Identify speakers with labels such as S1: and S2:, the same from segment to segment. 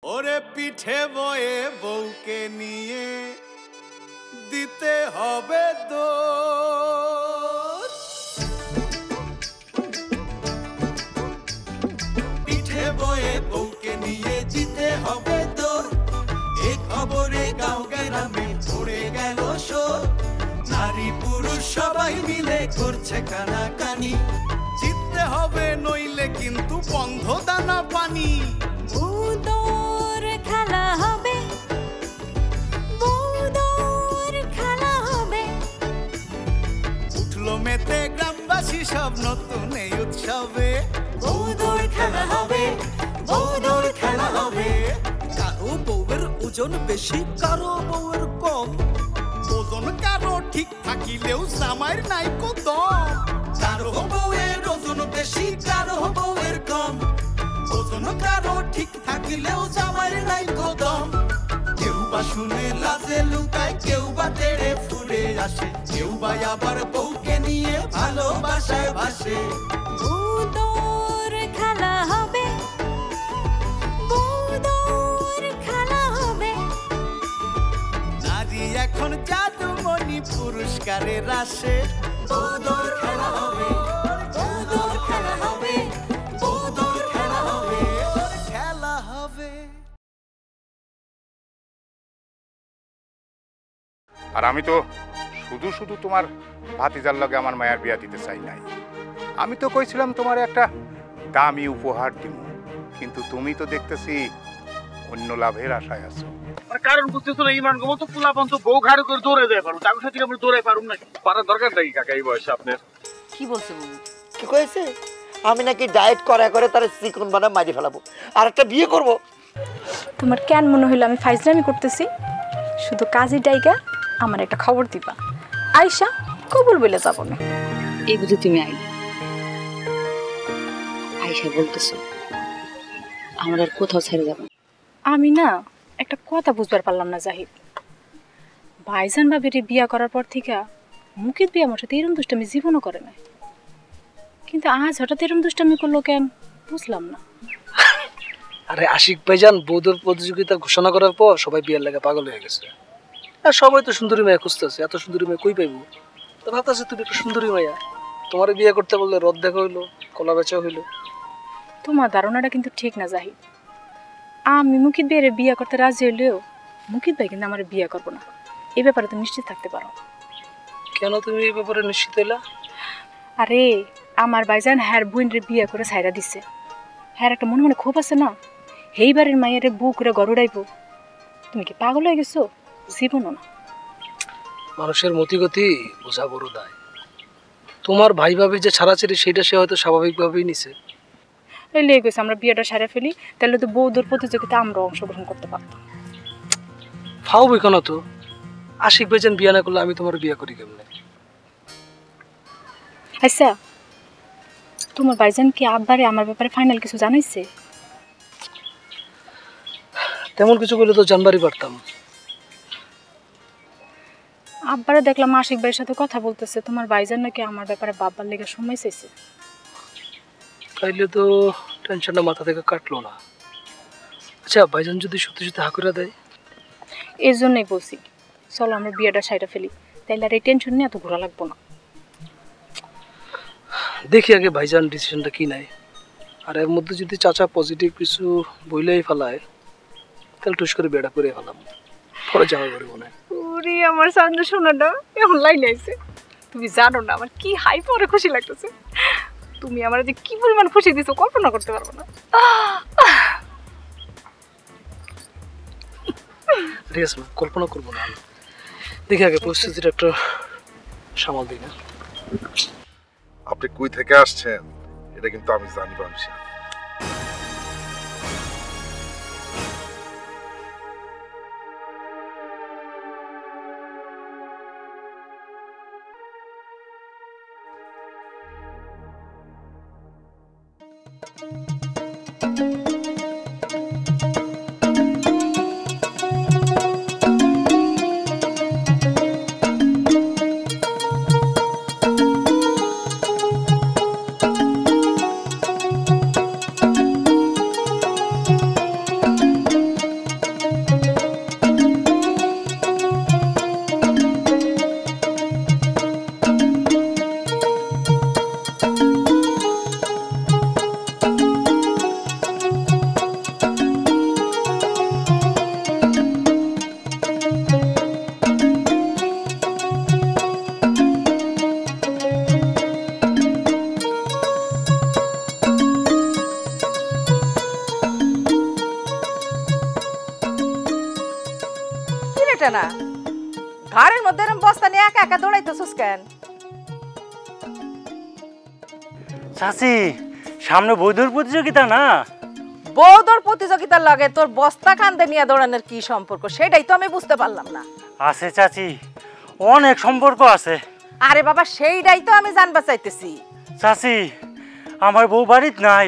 S1: ওরে পিঠে বয়ে বউকে নিয়ে দিতে হবে দোষ, পিঠে বয়ে বউকে নিয়ে দিতে হবে দোষ। এ খবরে গাঁও গ্রামে পড়ে গেল শোর, নারী পুরুষ সবাই মিলে করছে কানাকানি। জিততে হবে নইলে কিন্তু বন্ধ দানা পানি।
S2: বউদর খেলা হবে, বউদর খেলা হবে।
S1: উঠলো মেতে গ্রামবাসী সব নতুন এই উৎসবে। বউদর খেলা হবে, বউদর খেলা হবে। কারো বউয়ের ওজন বেশি, কারো বউয়ের কম। ওজন কারো ঠিক থাকিলেও জামাইয়ের নাই দম। কারো বউয়ের ওজন বেশি, কারো বউয়ের কম। ওজন কারো ঠিক থাকিলেও জামাইয়ের নাই দম। কেউ বা শুনে লাজে লুকায়, কেউ বা তেড়ে ফুলে আসে, কেউ বা আবার বউকে নিয়ে ভালোবাসায় ভাসে।
S2: বউদর খেলা হবে, বউদর খেলা হবে।
S1: নারী এখন জাদুমণি পুরস্কারের আসে। বউদর খেলা হবে, বউদর খেলা হবে, বউদর খেলা হবে, খেলা হবে।
S3: আর আমি তো শুধু শুধু তোমার ভাতিজার লগে আমার মায়ের বিয়া দিতে চাই নাই। আমি তো কইছিলাম তোমার একটা দামি উপহার দিব, কিন্তু তুমি তো দেখতেছি অন্য লাভের আশায় আছো।
S4: কারণ বুঝতেছো না, ইমান গো তো পোলাপন তো বউ ঘাড় করে দৌড়ে দেয় পারো, তার সাথে আমরা দৌড়াই পারুম নাকি? পারার দরকার নাকি কাকা এই বয়সে আপনার?
S5: কি বলছে বাবু?
S6: কি কয়েছে আমি নাকি ডায়েট করা করে তার চিকন বানা মারি ফেলাবো আর একটা বিয়ে করব।
S7: তোমার কেন মনে হইলো আমি ফাইজলামি করতেছি? শুধু কাজী ডাইগা আমার একটা খবর দিবা, আয়শা কবুল বলে যাব না।
S5: এই বুঝে তুমি আয়শা বলতেছো আমার আর কোথাও ছেড়ে যাবে না?
S7: আমি না একটা কথা বুঝবার পারলাম না জাহিদ। ভাইজান ভাবির বিয়া করার পর থেকে মুকিত বিয়া আমার সাথে এরম দুষ্টামি জীবনও করে নাই, কিন্তু আজ হঠাৎ এরম দুষ্টামি করলো কেন বুঝলাম না।
S8: আরে আশিক ভাইজান বৌদ্ধ প্রতিযোগিতা ঘোষণা করার পর সবাই বিয়ের লাগে পাগল হয়ে গেছে। আর সবাই তো সুন্দরী মেয়ে খুঁজতেছে, এত সুন্দরী মেয়ে কই পাইবো? তো ভাবতেছে তুমি একটা সুন্দরী মাইয়া, তোমার বিয়ে করতে বললে রদ দেখা হইলো, কলা বেচা হইলো।
S7: তোমার ধারণাটা কিন্তু ঠিক না জাহিদ। আমি মুকিত ভাইয়ের বিয়া করতে রাজি হইলেও মুকিত ভাই কিন্তু আমার বিয়া করবো না, এই ব্যাপারে তুমি নিশ্চিত থাকতে পারো।
S8: কেন তুমি এই ব্যাপারে নিশ্চিত হইলা?
S7: আরে আমার ভাইজান হ্যার বোনরে বিয়া করে ছাইরা দিছে, হ্যার একটা মনে মনে ক্ষোভ আছে না, হেইবারের মায়ের বউ করে ঘর উড়াইবো। তুমি কি পাগল হয়ে গেছো? জীবনও না।
S8: মানুষের মতিগতি বোঝা বড় দায়। তোমার ভাই ভাবি যে ছাড়াছাড়ি সেটা সে হয়তো স্বাভাবিকভাবেই নিছে।
S7: এই লেগে গেছে আমরা বিয়েটা সারা ফেলি, তাহলে তো বৌদ্ধর প্রতিযোগিতা আমরা অংশগ্রহণ করতে পারতাম।
S8: ফাও বেকন তো আশিক ভাইজান বিয়া না করলে আমি তোমার বিয়া করি কেমনে?
S7: আচ্ছা তোমার ভাইজান কি আব্বারে আমার ব্যাপারে ফাইনাল কিছু জানাইছে?
S8: তেমন কিছু করলে তো জানবারই পারতাম।
S7: আব্বারে দেখলাম আশিক ভাইয়ের সাথে কথা বলতেছে, তোমার ভাইজান নাকি আমার ব্যাপারে বাবার লেগে সময় চাইছে।
S8: তাইলে তো টেনশনটা মাথা থেকে কাটলো না। আচ্ছা ভাইজান যদি সত্যি সত্যি হাকুরা দেয়?
S7: এই জন্যই বলছি চলো আমরা বিয়েটা সাইডে ফেলি, তাইলে আর এই টেনশন নিয়ে এত ঘোরা লাগবো না।
S8: দেখি আগে ভাইজান ডিসিশনটা কি নেয়। আর এর মধ্যে যদি চাচা পজিটিভ কিছু বইলেই ফেলায় তাহলে টুস করে বিয়েটা করে ফেলাম, পরে যাওয়া করে মনে হয়।
S7: ওরে আমার সামনে শোনাটা এমন লাইন আইছে, তুমি জানো না আমার কি হাই পরে খুশি লাগতেছে। তুমি আমার যে কি পরিমাণ খুশি দিছো কল্পনা করতে পারবো না।
S8: ঠিক আছে কল্পনা করবো না, দেখি আগে পরিস্থিতিটা একটা সামাল দিই না।
S9: আপনি কই থেকে আসছেন এটা কিন্তু আমি জানি বাংশা।
S10: এটা না ঘরের মধ্যে এরকম বস্তা নিয়ে একা একা দৌড়াইতেছিস কেন?
S11: চাচি সামনে বৈধর প্রতিযোগিতা না?
S10: বৌদর প্রতিযোগিতার লাগে তোর বস্তা কান্দে নিয়ে দৌড়ানোর কি সম্পর্ক সেটাই তো আমি বুঝতে পারলাম না।
S11: আছে চাচি, অনেক সম্পর্ক আছে।
S10: আরে বাবা সেইটাই তো আমি জানবা চাইতেছি।
S11: চাচি আমার বউ বাড়িতে নাই,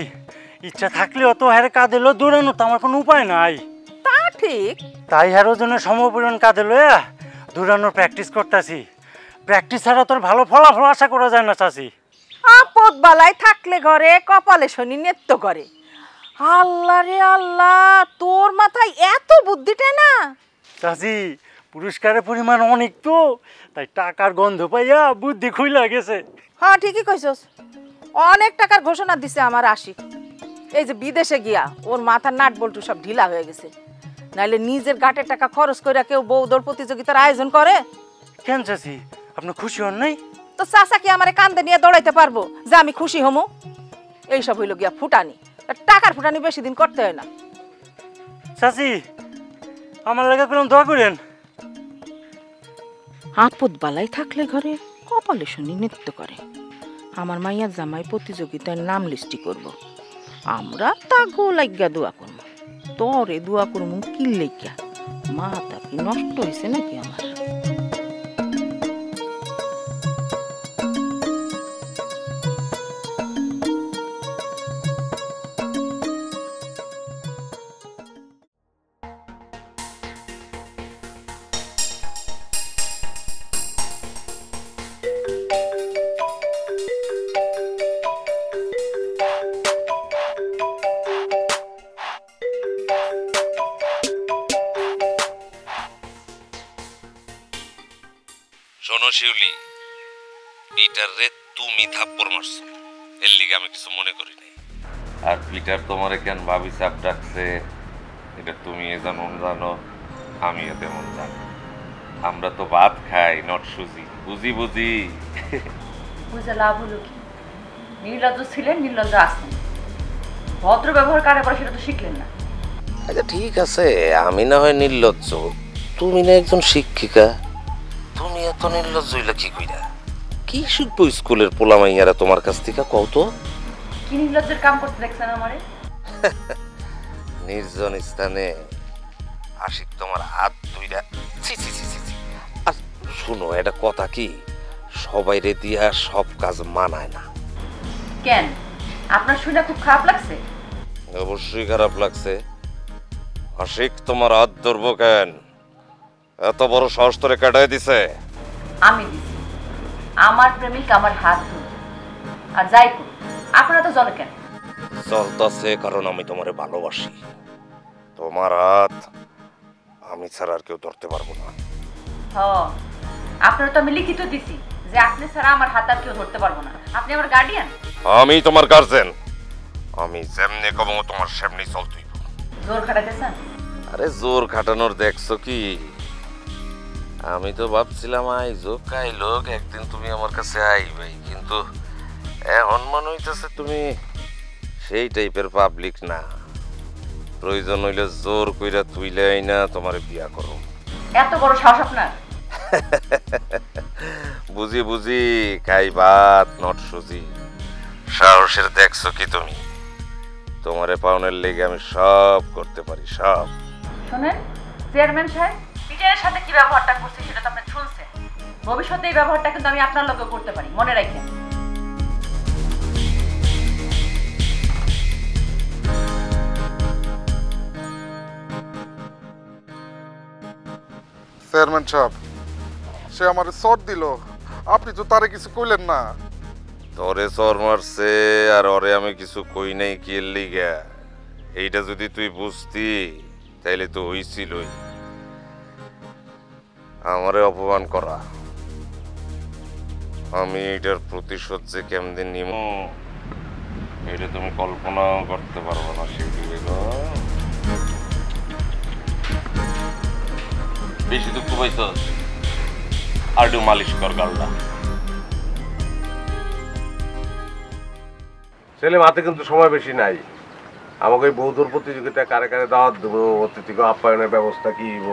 S11: ইচ্ছা থাকলেও তো হ্যারে কাঁদেলো দৌড়ানো তো আমার কোনো উপায় নাই।
S10: তা ঠিক,
S11: তাই হ্যারো জন্য সমপরিমাণ কাঁদে লইয়া দৌড়ানোর প্র্যাকটিস করতেছি। প্র্যাকটিস ছাড়া তোর ভালো ফলাফল আশা করা যায় না চাচি।
S10: আপদ বালাই থাকলে ঘরে কপালে শনি নৃত্য করে। আল্লাহ রে আল্লাহ, তোর মাথায় এত বুদ্ধিটা না?
S11: চাচি পুরস্কারের পরিমাণ অনেক তো, তাই টাকার গন্ধ পাইয়া বুদ্ধি খুইলা গেছে।
S10: হ্যাঁ ঠিকই কইছস, অনেক টাকার ঘোষণা দিছে আমার আশিক। এই যে বিদেশে গিয়া ওর মাথার নাট বল্টু সব ঢিলা হয়ে গেছে। নাইলে নিজের গাটের টাকা খরচ করে কেউ বৌদর প্রতিযোগিতার আয়োজন করে?
S11: কেন চাচি আপনি খুশি হন নাই?
S10: তো চাচা কি আমারে কান্দে নিয়ে দৌড়াইতে পারবো যে আমি খুশি হমু? এইসব হইল গিয়া ফুটানি, টাকার ফুটানি বেশি দিন করতে হয় না।
S11: চাচি আমার লাগা করলাম দোয়া করেন।
S10: আপদ বালাই থাকলে ঘরে কপালে শনি নৃত্য করে। আমার মাইয়া জামাই প্রতিযোগিতায় নাম লিস্টি করব, আমরা তা গো লাগিয়া দোয়া করবো। তোরে দোয়া করবো কি লেগিয়া? মাথা কি নষ্ট হয়েছে নাকি আমার?
S12: শোনো শিউলি, পিটার রে তুমি থাপ্পড় মারছো, এর লিগে আমি কিছু মনে করি নাই। আর পিটার তোমারে কেন ভাবি চাপ ডাকছে এটা তুমি যেমন জানো আমিও তেমন জানি। আমরা তো ভাত খাই, নট সুজি। বুঝি বুঝি
S5: বুঝে লাভ হলো কি? নির্লজ্জ ছিলেন, নির্লজ্জ আসেন। ভদ্র ব্যবহার কারে পরে সেটা তো শিখলেন না।
S12: আচ্ছা ঠিক আছে, আমি না হয় নির্লজ্জ, তুমি না একজন শিক্ষিকা, তুমি এত নির্লজ্জ হইলা কি কইরা? কি শিখবো স্কুলের পোলা মাইয়ারা তোমার কাছ থেকে? কত
S5: কি নির্লজ্জের কাম করতে দেখছেন আমারে?
S12: নির্জন স্থানে আশিক তোমার হাত ধইরা ছি ছি ছি ছি। আর শুনো, এটা কথা কি, সবাই রে দিয়া সব কাজ মানায় না।
S5: কেন আপনার শুনে খুব খারাপ লাগছে?
S12: অবশ্যই খারাপ লাগছে। আশিক তোমার হাত ধরবো কেন? এত বড় সাহস তোরে কাটাই দিছে?
S5: আমি দিছি। আমার প্রেমিক আমার হাত ধরে, আর যাই করুক আপনারা তো জলে কেন?
S12: চলতেছে কারণ আমি তোমারে ভালোবাসি। তোমার হাত আমি ছাড়া আর কেউ ধরতে পারবো না।
S5: আপনারা তো আমি লিখিত দিছি যে আপনি ছাড়া আমার হাত আর কেউ ধরতে পারবো না। আপনি আমার গার্ডিয়ান।
S12: আমি তোমার গার্জেন। আমি যেমনি কমো তোমার সেমনি চলতেই।
S5: জোর খাটাইতেছেন?
S12: আরে জোর খাটানোর দেখছো কি? আমি তো ভাবছিলাম আইজো কাইলোক একদিন তুমি আমার কাছে আইবাই, কিন্তু এখন মনে হইতেছে তুমি সেই টাইপের পাবলিক না। প্রয়োজন হইলে জোর কইরা তুইলে আইনা তোমার বিয়া করো।
S5: এত বড় সাহস আপনার?
S12: বুঝি বুঝি, খাই ভাত নট সুজি। সাহসের দেখছো কি তুমি? তোমারে পাওনের লেগে আমি সব করতে পারি, সব।
S5: শুনেন চেয়ারম্যান সাহেব, পিটারের সাথে কি ব্যবহারটা করছে সেটা তো আপনি শুনছেন। ভবিষ্যতে এই ব্যবহারটা কিন্তু আমি আপনার লোকেও করতে পারি, মনে রাখেন।
S9: চেয়ারম্যান সাহেব, সে আমারে চট দিল, আপনি তো তারে কিছু কইলেন না।
S12: তোরে চর মারছে আর ওরে আমি কিছু কই নাই কি এর লিগা? এইটা যদি তুই বুঝতি তাইলে তো হইছিলই। আমারে অপমান করা, আমি এটার প্রতিশোধ যে কেমদিন নিব এটা তুমি কল্পনাও করতে পারবো না। শিউলি বেগম, বেশি দুঃখ পাইছ? আর একটু মালিশ কর গালটা।
S13: ছেলে মাতে কিন্তু সময় বেশি নাই। আমাকে ওই বৌদ্ধর প্রতিযোগিতায় কারে কারে দাওয়াত দেবো, অতিথিকে আপ্যায়নের ব্যবস্থা কি হইব,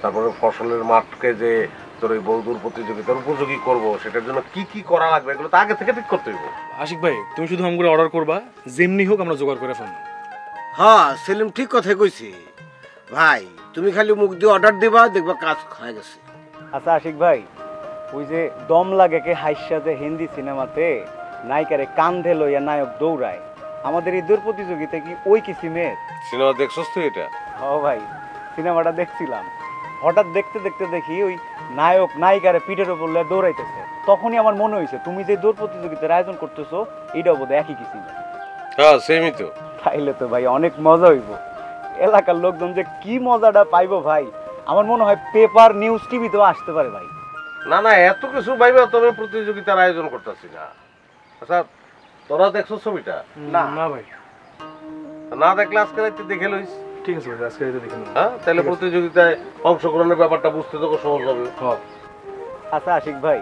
S13: তারপরে ফসলের মাঠকে যে তোর ওই বৌদ্ধর প্রতিযোগিতার উপযোগী করব, সেটার জন্য কি কি করা লাগবে এগুলো তো আগে থেকে ঠিক করতে হইব।
S14: আশিক ভাই তুমি শুধু আমগুলো অর্ডার করবা, যেমনি হোক আমরা জোগাড় করে ফেলবো।
S15: হ্যাঁ সেলিম ঠিক কথাই কইছি ভাই, তুমি খালি মুখ দিয়ে অর্ডার দিবা, দেখবা কাজ হয়ে গেছে।
S16: আচ্ছা আশিক ভাই, ওই যে দম লাগে কে হাইসা যে হিন্দি সিনেমাতে নায়িকারে কান্ধে লইয়া নায়ক দৌড়ায়, আমাদের এই দৌড় প্রতিযোগিতা কি ওই কিসিমের?
S13: সিনেমা দেখছস তুই এটা?
S16: হ্যাঁ ভাই, সিনেমাটা দেখছিলাম। হঠাৎ দেখতে দেখতে দেখি ওই নায়ক নায়িকারে পিঠের উপর দৌড়াইতেছে। তখনই আমার মনে হয়েছে তুমি যে দৌড় প্রতিযোগিতার আয়োজন করতেছো এটাও বোধহয় একই কিসিমের।
S13: হ্যাঁ সেমই তো।
S16: তাইলে তো ভাই অনেক মজা হইব, এলাকার লোকজন যে কি মজাটা পাইবো ভাই। আমার মনে হয় পেপার নিউজ টিভিতেও আসতে পারে ভাই।
S13: না না, এত কিছু ভাইবা তবে প্রতিযোগিতার আয়োজন করতেছি না। আচ্ছা তোরা দেখছো ছবিটা?
S14: না না ভাই,
S13: না দেখলে আজকে রাতে দেখে লইস।
S14: ঠিক আছে ভাই, আজকে রাতে দেখে নেব।
S13: হ্যাঁ তাহলে প্রতিযোগিতায় অংশগ্রহণের ব্যাপারটা বুঝতে তো সহজ হবে।
S14: হ্যাঁ
S16: আচ্ছা আশিক ভাই,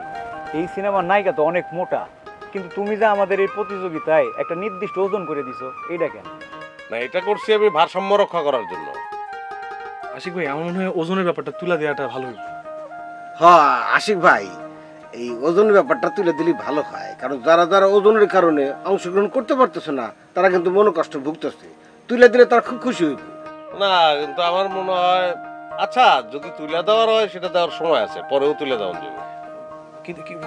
S16: এই সিনেমার নায়িকা তো অনেক মোটা, কিন্তু তুমি যে আমাদের এই প্রতিযোগিতায় একটা নির্দিষ্ট ওজন করে দিছো, এইটা কেন?
S13: না এটা করছি আমি ভারসাম্য রক্ষা করার জন্য।
S14: আশিক ভাই আমার মনে হয় ওজনের ব্যাপারটা তুলে দেওয়াটা ভালো হবে।
S15: হ্যাঁ আশিক ভাই, এই ওজনের ব্যাপারটা তুলে দিলে ভালো হয়, কারণ যারা যারা ওজনের কারণে অংশগ্রহণ করতে পারতেছে না তারা কিন্তু মনোকষ্ট ভুগতেছে, তুলে দিলে তারা খুব খুশি হইব।
S13: না কিন্তু আমার মনে হয়, আচ্ছা যদি তুলে দেওয়ার হয় সেটা দেওয়ার সময় আছে, পরেও তুলে দেওয়া যাবে।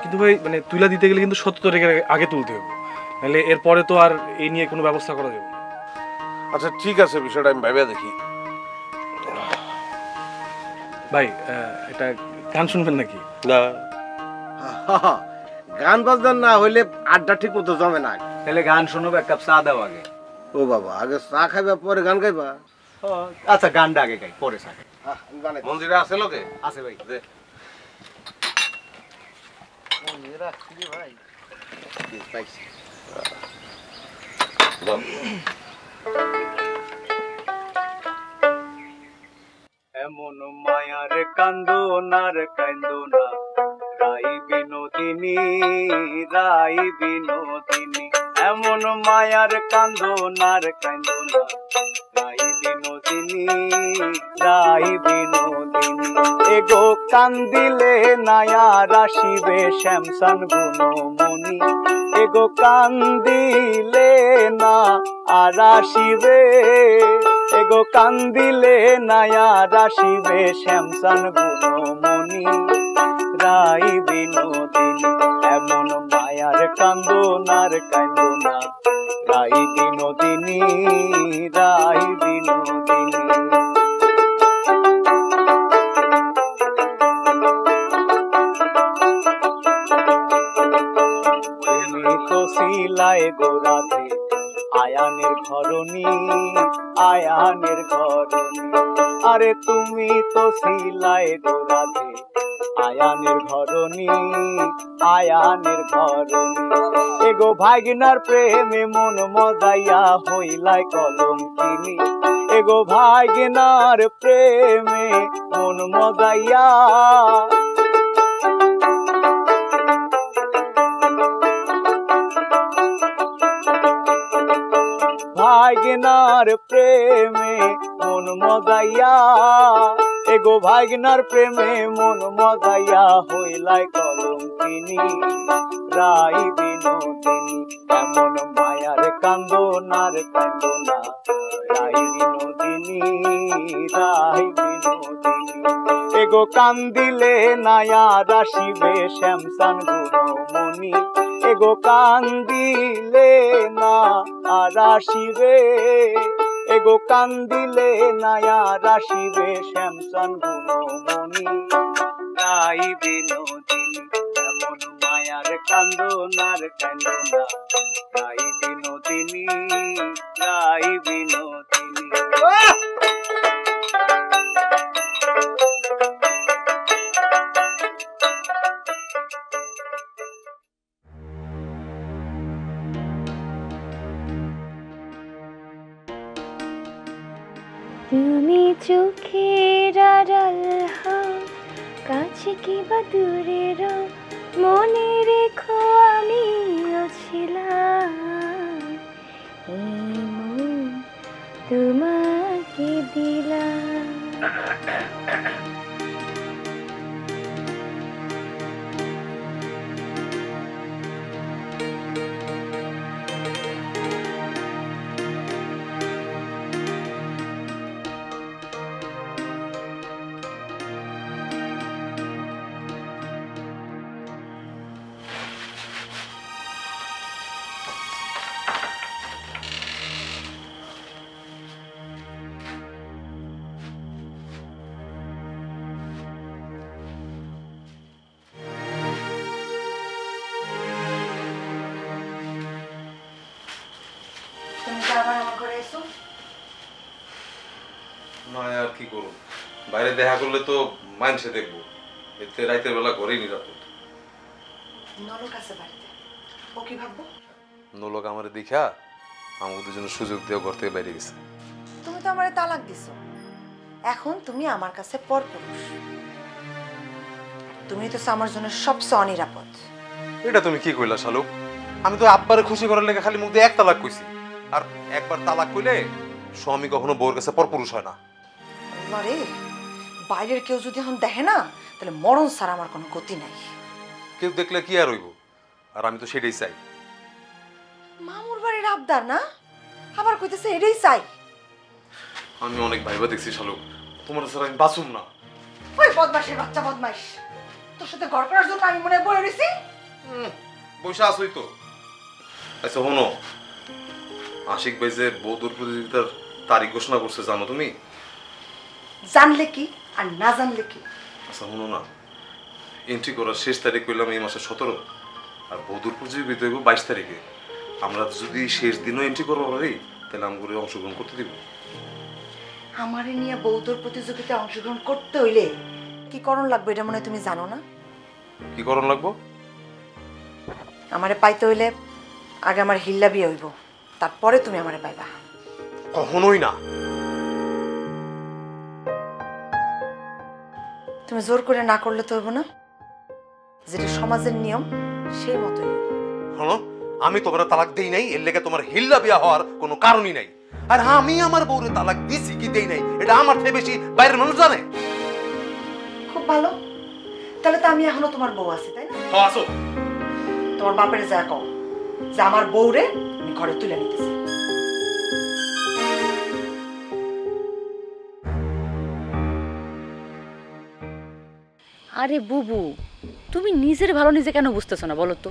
S14: কিন্তু ভাই মানে তুলে দিতে গেলে কিন্তু ৭০ তারিখের আগে তুলতে হবে, নাহলে এরপরে তো আর এই নিয়ে কোনো ব্যবস্থা করা যাবে না।
S13: আচ্ছা ঠিক আছে, বিষয়টা আমি ভেবে দেখি।
S14: ভাই একটা গান শুনবেন নাকি?
S13: না
S15: গান বাজনা না হইলে আড্ডা ঠিক মতো জমে না।
S16: তাহলে গান শুনবো, এক কাপ চা দাও আগে।
S15: ও বাবা, আগে চা খাইবা পরে গান গাইবা?
S16: আচ্ছা গানটা আগে গাই, পরে চা খাই।
S13: মন্দিরে আছে লোকে?
S16: আছে ভাই।
S15: ভাই পাইছি।
S16: এমন মায়ার কান্দোনার কান্দোনা, রাই বিনোদিনী রাই বিনোদিনী। এমন মায়ার কান্দোনার কান্দোনা, রাই বিনোদিনী রাই বিনোদিনী। এগো কান্দিলে নায়া রাশিবে শ্যামসান গুণমণি, এগো কান্দিলে না আরাশিবে, এগো কান্দিলে নায়া রাশিবে শ্যামসান গুণমণি রাই বিনোদিনী। এমন মায়ার কান্দোনার কান্দোনা, রাই বিনোদিনী রাই বিনোদিনী। তো শিলায় গোরাধে আয়ানের ঘরণী, আয়ানের ঘরণী। আরে তুমি তো শিলায় গোরাধে আয়ানের ঘরণী, আয়ানের ঘরণী। এগো ভাগিনার প্রেমে মন মজাইয়া হইলাই কলঙ্কিনী, এগো ভাগিনার প্রেমে মন মজাইয়া। ভাগিনার প্রেমে মন মজাইয়া, এগো ভাগিনার প্রেমে মন মজাইয়া হইলাই কলঙ্কিনী রাই বিনোদিনী। এমন মায়ার কান্দোনার কান্দোনা, রাই বিনোদিনী রাই বিনোদিনী। এগো কান্দিলে নায়া রাশিবে শ্যামসান গুণমণি, এগো কান্দিলে না আরাশিবে, এগো কান্দিলে নায়া রাশিবে শ্যামসান গুণমণি রাই বিনোদিনী। এমন মায়ার কান্দোনার কান্দোনা, রাই বিনোদিনী রাই বিনোদিনী।
S2: তুমি চোখের আড়াল হও, কাছে কিবা দূরে রও, মনে রেখো আমিও ছিলাম। এই মন তোমাকে দিলাম।
S12: না আর কি করব, বাইরে দেখা করলে তো মানুষে দেখবো, এতে রাতের বেলা ঘরেই নিরাপদ।
S17: নলক আছে বাড়িতে, ও কি ভাববো?
S12: নোলক আমার দেখা আমাদের দুজনের সুযোগ দিয়ে ঘর থেকে বাইরে গেছে।
S17: তুমি তো আমারে তালাক দিছো, এখন তুমি আমার কাছে পরপুরুষ। তুমি তো আমার জন্য সবচেয়ে অনিরাপদ।
S12: এটা তুমি কি কইলা শালুক? আমি তো আব্বারে খুশি করার লেগে খালি মুখ দিয়ে এক তালাক কইছি, আর একবার তালাক কইলে স্বামী কখনো বউর কাছে পরপুরুষ হয় না।
S17: আরে বাইরের কেউ যদি এখন দেখে না, তাহলে মরণ ছাড়া আমার কোনো গতি নাই।
S12: কেউ দেখলে কি আর হইব, আর আমি তো সেটাই চাই।
S17: মামুর বাড়ির আবদার না, আবার কইতেছে এটাই চাই।
S12: আমি অনেক ভাইবা দেখছি শালুক, তোমার ছাড়া আমি বাঁচুম না।
S17: ওই বদমাশের বাচ্চা বদমাশ, তোর সাথে ঘর করার জন্য আমি মনে হয় বলে রয়েছি।
S12: বসে আসই তো। আচ্ছা শোনো, আশিক ভাই যে বৌদ্ধর প্রতিযোগিতার তারিখ ঘোষণা করছে জানো তুমি?
S17: জানলে কি আর না জানলে কি?
S12: আচ্ছা শোনো না, এন্ট্রি করার শেষ তারিখ হইলাম এই মাসের 17, আর বৌদ্ধর প্রতিযোগিতা হইব 22 তারিখে। আমরা যদি শেষ দিনও এন্ট্রি করবো পারি, তাহলে আমগুলো অংশগ্রহণ করতে দিব।
S17: আমারে নিয়ে বৌদ্ধর প্রতিযোগিতায় অংশগ্রহণ করতে হইলে কি করণ লাগবে এটা মনে হয় তুমি জানো না?
S12: কি করণ লাগবো?
S17: আমারে পাইতে হইলে আগে আমার হিল্লা বিয়ে হইব, তারপরে তুমি আমারে পাইবা।
S12: কখনোই না।
S17: তুমি জোর করে না করলে তো হইব না, যেটা সমাজের নিয়ম সেই মতোই।
S12: হলো আমি তোমার তালাক দেই নাই, এর লেগে তোমার হিল্লা বিয়া হওয়ার কোনো কারণই নাই। আর আমি আমার বউরে তালাক দিছি কি দেই নাই এটা আমার থেকে বেশি বাইরের মানুষ জানে।
S17: খুব ভালো, তাহলে তো আমি এখনো তোমার বউ আছি, তাই না?
S12: হ্যাঁ আসো।
S17: তোমার বাপের যা কও যে আমার বউরে আমি ঘরে তুলে নিতেছি।
S5: আরে বুবু, তুমি নিজের ভালো নিজে কেন বুঝতেছো না বলো তো?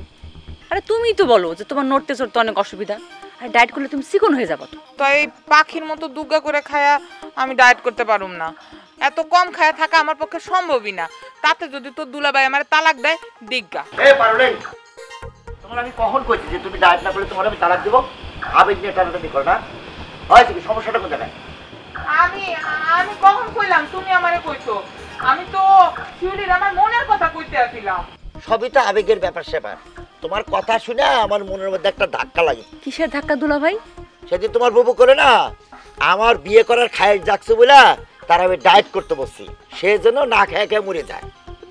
S5: আরে তুমিই তো বলো যে তোমার নড়তে চড়তে অনেক অসুবিধা, আর ডায়েট করলে তুমি চিকন হয়ে যাবো।
S10: তো এই পাখির মতো দুগ্গা করে খায়া আমি ডায়েট করতে পারুম না। এত কম খায়া থাকা আমার পক্ষে সম্ভবই না। তাতে যদি তোর দুলাভাই আমার তালাক দেয়, দিগ্গা।
S6: এ পারুলেন, তোমার আমি কখন কইছি যে তুমি ডায়েট না করলে তোমার আমি তালাক দেব? আবেগ নিয়ে টানাটানি করো না, হয়তো কি সমস্যাটা কোথায়?
S10: আমি কখন কইলাম তুমি আমারে কইছো? আমি তো শিউলির আমার মনের কথা কইতে আসিলাম।
S6: সবই তো আবেগের ব্যাপার স্যাপার। তোমার কথা শুনে আমার মনের মধ্যে একটা ধাক্কা লাগে।
S5: কিসের ধাক্কা দুলা ভাই?
S6: সেদিন তোমার বুবু করে না আমার বিয়ে করার খায়ের জাগছে বলে তার আমি ডায়েট করতে বসছি, সে যেন না খেয়ে খেয়ে মরে যায়।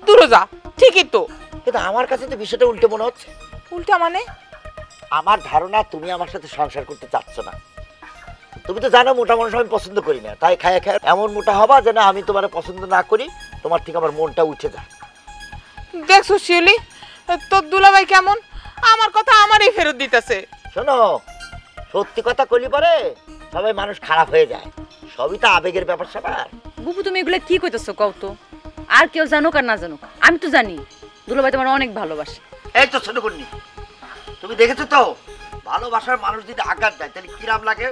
S10: দূরে যা, ঠিকই তো,
S6: কিন্তু আমার কাছে তো বিষয়টা উল্টে মনে হচ্ছে।
S10: উল্টা মানে?
S6: আমার ধারণা তুমি আমার সাথে সংসার করতে চাচ্ছ না। তুমি তো জানো মোটা মানুষ আমি পছন্দ করি না, তাই খায় খায় এমন মোটা হবা যেন আমি তোমার পছন্দ না করি, তোমার থেকে আমার মনটা উঠে যায়।
S10: দেখছো শিউলি, তোর দুলাভাই কেমন আমার কথা আমারই ফেরত দিতেছে।
S6: শোনো, সত্যি কথা কলি পরে সবাই মানুষ খারাপ হয়ে যায়, সবই তো আবেগের ব্যাপার স্যাপার।
S5: বুবু তুমি এগুলা কি কইতেছো কও তো? আর কেউ জানুক আর না জানুক, আমি তো জানি দুলাভাই তোমার অনেক ভালোবাসে।
S6: এই তো ছোট কন্যা, তুমি দেখেছো তো ভালোবাসার মানুষ যদি আঘাত দেয় তাহলে কিরাম লাগে?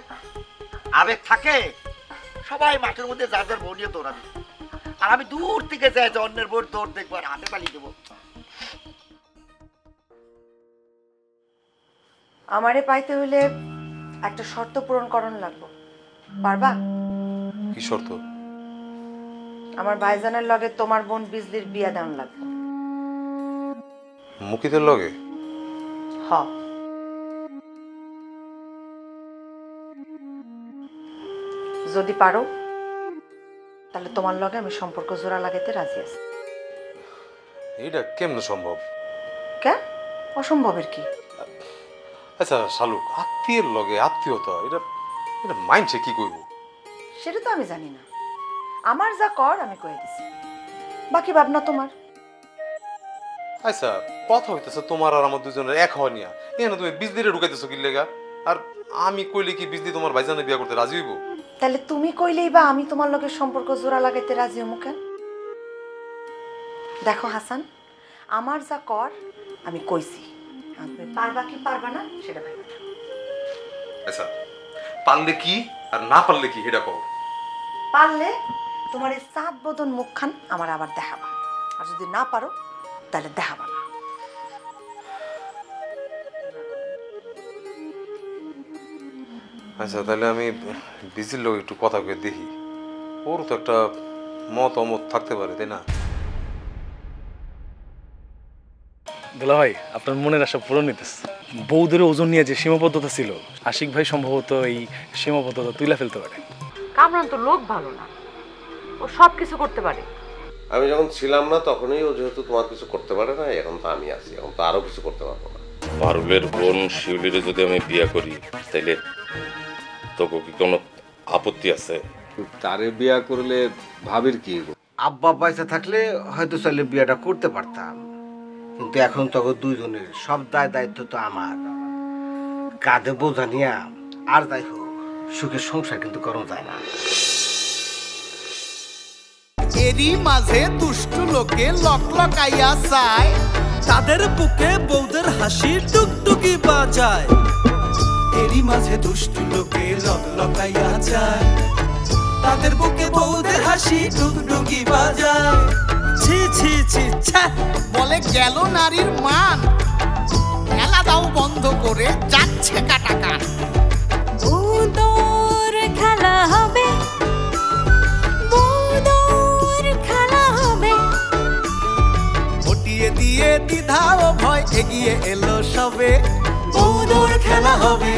S6: আবেগ থাকে, সবাই মাঠের মধ্যে যার যার বউ নিয়ে দৌড়াবে, আর আমি দূর থেকে যাই যে অন্যের বউর দৌড় দেখবো আর হাতে পালিয়ে দেবো।
S17: আমারে পাইতে হইলে একটা শর্ত পূরণ করণ লাগবো, পারবা?
S12: কি শর্ত?
S17: আমার ভাইজানের লগে তোমার বোন বিজলির বিয়া দেন লাগবে।
S12: মুকিদের লগে?
S17: হ। যদি পারো তাহলে তোমার লগে আমি সম্পর্ক জোড়া লাগাইতে রাজি আছি।
S12: এটা কেমনে সম্ভব?
S17: কেন অসম্ভবের কি?
S12: আচ্ছা শালুক, আত্মীয়ের লগে আত্মীয়তা এটা এটা মাইন্ডসে কি করবো?
S17: সেটা তো আমি জানি না, আমার যা কর আমি কয়ে দিছি, বাকি ভাবনা তোমার।
S12: আচ্ছা কথা হইতেছে তোমার আর আমার দুজনের এক হওয়া নিয়া, এখানে তুমি বিজলিরে ঢুকাইতেছো কি লেগা? আর আমি কইলে কি বিজলি তোমার ভাইজানে বিয়া করতে রাজি হইব?
S17: তাহলে তুমি কইলেই বা আমি তোমার লগে সম্পর্ক জোড়া লাগাইতে রাজি হমু কেন? দেখো হাসান, আমার যা কর আমি কইছি, তুমি পারবা কি পারবা না সেটা ভাইবা।
S12: আচ্ছা পারলে কি আর না পারলে কি এটা কও।
S17: পারলে তোমার এই সাত বদন মুখখান আমার আবার দেখাবা, আর যদি না পারো তাহলে দেখাবা না।
S12: আচ্ছা তাহলে আমি বিজির লোক একটু কথা কয়ে দেখি।
S18: ওর তো একটা মতামত থাকতে পারে, তাই না?
S14: দুলা ভাই, আপনার মনের আশা পূরণ নিতেছে। বৌদের ওজন নিয়ে যে সীমাবদ্ধতা ছিল, আশিক ভাই সম্ভবত এই সীমাবদ্ধতা তুলে ফেলতে পারে।
S5: কামরান তো লোক ভালো না, ও সব কিছু করতে পারে।
S13: আমি যখন ছিলাম না তখনই ও যেহেতু তোমার কিছু করতে পারে না, এখন তো আমি আছি, এখন তো আরো কিছু করতে পারবো না।
S12: পারুলের বোন শিউলিরে যদি আমি বিয়ে করি তাইলে তোকে কি কোনো আপত্তি আছে?
S15: তারে বিয়া করলে ভাবির কি? আব্বা পয়সা থাকলে হয়তো চাইলে বিয়াটা করতে পারতাম, কিন্তু এখন তখন দুইজনের সব দায়িত্ব তো আমার কাঁধে বোঝা নিয়া। আর যাই হোক, সুখের সংসার কিন্তু করা যায় না।
S1: এরই মাঝে দুষ্টু লোকে লকলকাইয়া চায়, তাদের বুকে বৌদের হাসি টুকটুকি বাজায়। এরই মাঝে দুষ্টু লোকে লকলকাইয়া যায়, তাদের বুকে বৌদের হাসি টুকটুকি বাজায়। ছি ছি ছি ছ্যা, বলে গেল নারীর মান, খেলা দাও বন্ধ করে যাচ্ছে কাটা কান।
S19: বৌদর খেলা হবে, বৌদর খেলা হবে।
S1: দিয়ে দ্বিধা ও ভয় এগিয়ে এলো সবে, বৌদর খেলা হবে।